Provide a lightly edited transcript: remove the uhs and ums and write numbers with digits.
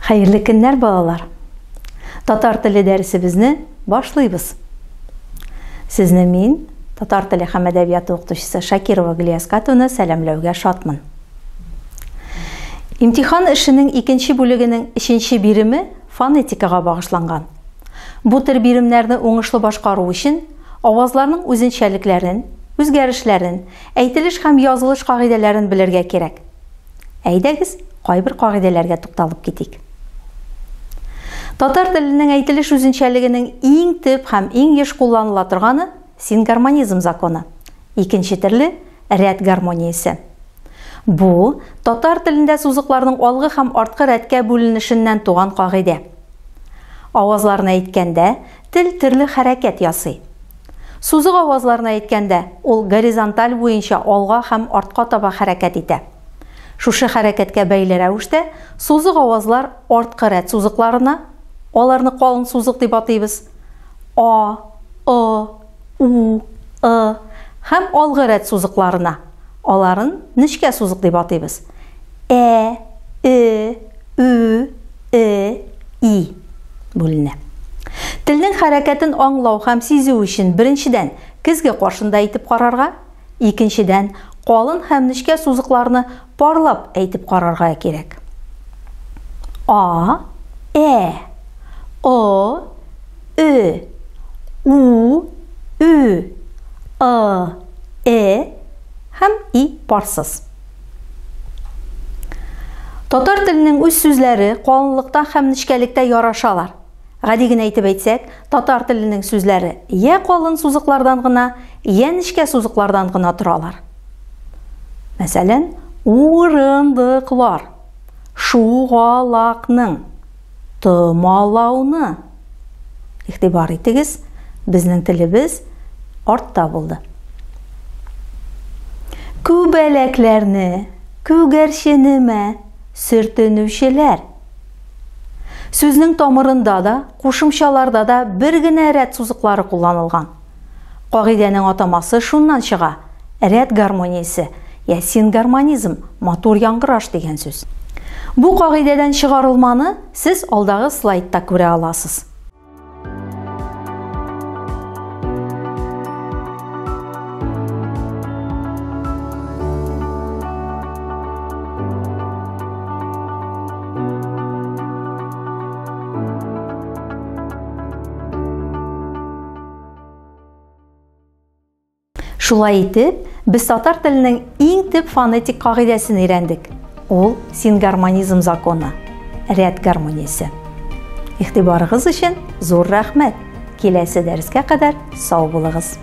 Hayırlı günler балалар. Татар тілі дәрісебезне башлыйбыз. Сезне мин, татар тілі һәм әдәбияты укытучысы Шакирова Гөлияс Катуны сәламләүгә шатмын. Имтихан эшенең икенче бүлегенең 3нче биреме фонетикага багышланган. Бу төр биремнәрне уңышлы башкару өчен авазларның үзенчәлекләрен, үзгәрешләрен, әйтелеш һәм язылыш кагыйдәләрен белергә кирәк. Әйдәгез, кайбер кагыйдәләргә тукталып китик. Татар теленең әйтелеш үзенчәлегенең иң төп һәм иң еш кулланыла торганы сингармонизм законы. Икенче төрле рәт гармониясе. Бу татар телендә сузыкларның алгы һәм арткы рәткә бүленешеннән туган кагыйдә. Авазларны әйткәндә тел төрле хәрәкәт ясый. Сузык авазларны әйткәндә ул горизонталь буенча алга һәм артка таба хәрәкәт итә. Шушы хәрәкәткә бәйле рәвештә сузык авазлар арткы рәт сузыкларына, аларны калын сузык дип атыйбыз. А, У, һәм алгы рәт сузыкларына, аларын нечкә сузык дип атыйбыз. Ү, И бүленә. Телнең хәрәкәтен аңлау һәм сизү өчен беренчедән көзгә каршында әйтеп карарга, икенчедән калын һәм нечкә сузыкларны парлап әйтеп карарга кирәк. О, У, һәм И парсыз. Татар теленең үз сүзләре калынлыкта һәм нечкәлектә ярашалар. Гади генә әйтеп әйтсәк, татар теленең сүзләре я калын сузыклардан гына, я нечкә сузыклардан гына торалар. Мәсәлән, урындыклар, шугалакның, томалауны. Игътибар итегез, безнең телебез артта булды. Күбәләкләрне, күгәрченемә, сөртенүчеләр. Сүзнең тамырында да, кушымчаларда да бер генә рәт сузыклары кулланылган. Кагыйдәнең атамасы шуннан чыга: рәт гармониясе, я сингармонизм, матур яңгыраш дигән сүз. Бу кагыйдәдән чыгарылманы сез алдагы слайдта күрә аласыз. Шулай итеп, без татар теленең иң төп фонетик кагыйдәсен өйрәндек. Ул сингармонизм законы, рәт гармониясе. Игътибарыгыз өчен зур рәхмәт. Киләсе дәрескә кадәр сау булыгыз.